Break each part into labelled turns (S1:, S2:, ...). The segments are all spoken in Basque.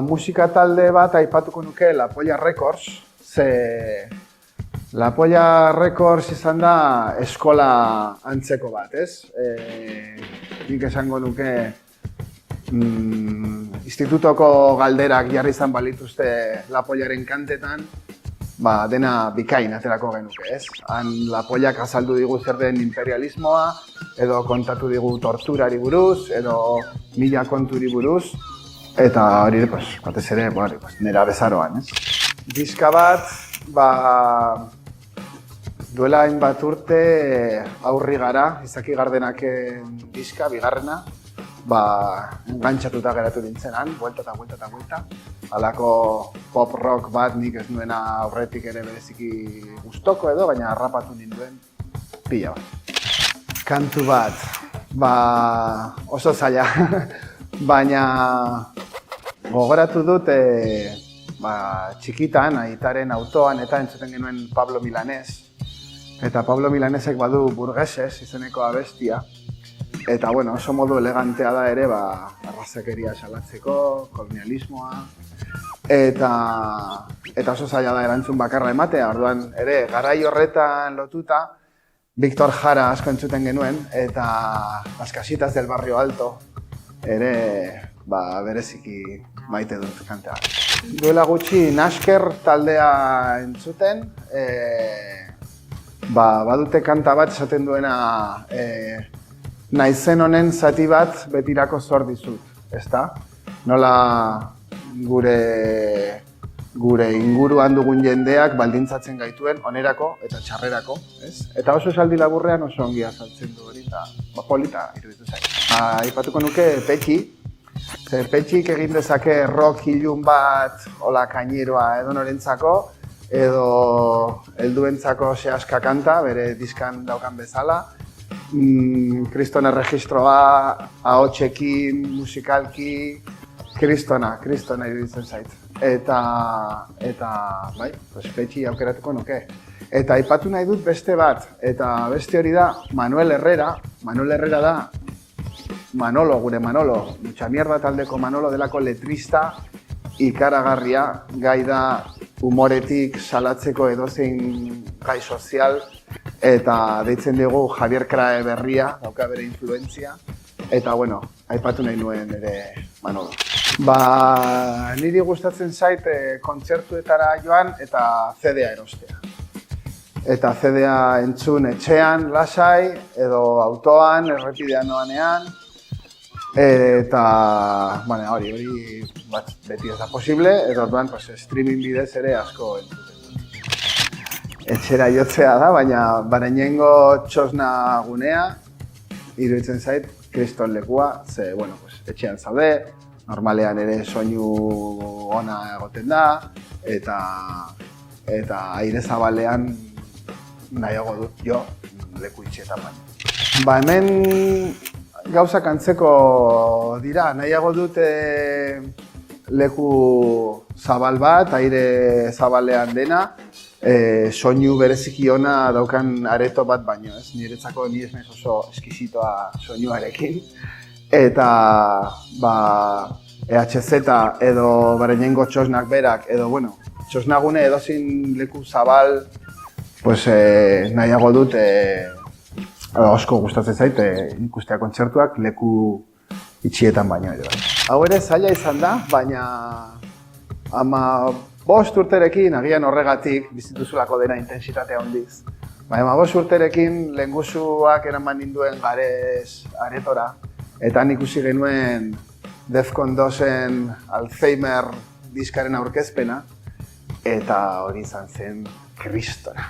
S1: Musika talde bat aipatuko nuke La Polla Records, ze La Polla Records izan da eskola antzeko bat, ez? Nik esango nuke institutoko galderak jarri izan balituzte La Pollaren kantetan, dena bikain aterako genuke, ez? Han La Pollak azaldu digu zer den imperialismoa, edo kontatu digu torturari buruz, edo mila konturi buruz, eta hori, batez ere, nera bezaroan, ez? Diska bat, duela hainbat urte aurri gara, Izaki Gardenaken diska, bigarrena, engantzatuta geratu nintzenan, buelta eta buelta eta buelta. Halako pop rock bat nik ez nuena aurretik ere bereziki gustoko edo, baina harrapatu ninduen pila bat. Kantu bat, oso zaila, baina gogoratu dut txikitan, aitaren autoan eta entzuten genuen Pablo Milanés. Eta Pablo Milanesek badu Burgeses izeneko abestia. Eta oso modu elegantea da ere, arrazakeria salatzeko, kolonialismoa. Eta oso zaila da erantzun bakarra ematea, orduan ere garai horretan lotuta, Victor Jara asko entzuten genuen, eta Las Casitas del Barrio Alto ere bereziki maite dut kantea. Duela gutxi Nasker taldea entzuten, badute kanta bat esaten duena naizen honen zati bat betirako zor dizut, ezta? Nola gure inguruan dugun jendeak baldintzatzen gaituen onerako eta txarrerako, ez? Eta oso esaldi laburrean oso ongi azaltzen du hori, eta polita iruditu zait. Aipatuko nuke Petxi. Petxik egin dezake rock ilun bat, hola kaineroa edo norentzako, edo helduentzako sehaska kanta, bere diskan daukan bezala. Kristona erregistroa, ahotsekin, musikalki, kristona iruditzen zait. Eta Petxi aukeratuko nuke. Eta aipatu nahi dut beste bat, eta beste hori da Manuel Herrera. Manuel Herrera da Manolo, gure Manolo, Mucha Mierda taldeko Manolo delako letrista ikaragarria, gai da humoretik salatzeko edozein gai sozial, eta deitzen dugu Javier Krae berria, dauka bere influentzia, eta aipatu nahi nuen ere Manolo. Niri gustatzen zait kontzertuetara joan eta CD-a erostea. Eta CD-a entzun etxean, lasai, edo autoan, errepidean noanean, eta hori beti ez da posible, eta orduan streaming bidez ere asko entzuten dut. Etxera jotzea da, baina barenengo txosna gunea, iruditzen zait, kriston lekua, ze, etxean zaude, normalean ere soinu ona egoten da, eta aire zabalean nahiago dut jo leku itxietan baina. Hemen gauzak antzeko dira, nahiago dut leku zabal bat, aire zabalean dena, soinu bereziki ona daukan areto bat baino, ez? Niretzako ni ez naiz oso eskisitoa soinuarekin. Eta EHZ edo barenengo txosnak berak, edo txosnagune edozin leku zabal, nahiago dut asko gustatzen zait ikustea kontzertuak leku itxietan baino ere. Hau ere zaila izan da, baina 5 urterekin, agian horregatik bizituzulako dena intensitatea handiz. Baina 5 urterekin lehengusuak eraman ninduen Garez aretora, eta han ikusi genuen Defcon 2-en Alzheimer diskaren aurkezpena, eta hori izan zen kristona.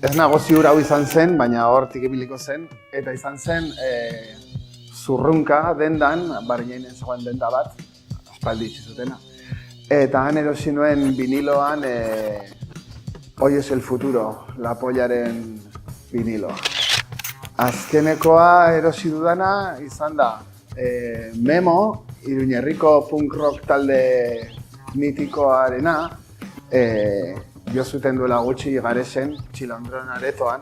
S1: Ez nago ziur hau izan zen, baina hortik ibiliko zen, eta izan zen zurrunka dendan, Barinainen zegoen denda bat, aspaldi itxi zutena. Eta han erosi nuen viniloan Hoy es el futuro, La Pollaren viniloa. Azkenekoa erosi dudana izan da Memo, Iruñerriko punk rock talde mitikoarena, jo zuten duela gutxi Garezen, Txilondron aretoan,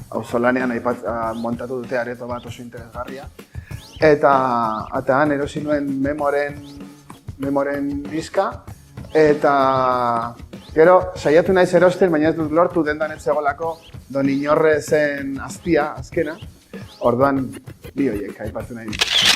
S1: auzolanean montatu dute areto bat oso interesgarria. eta han erosi nuen memoren diska, eta gero saiatu naiz erosten, baina ez dut lortu dendan ez zegolako Don Inorrezen aztia, azkena. Orduan, bi horiek aipatu nahi ditut.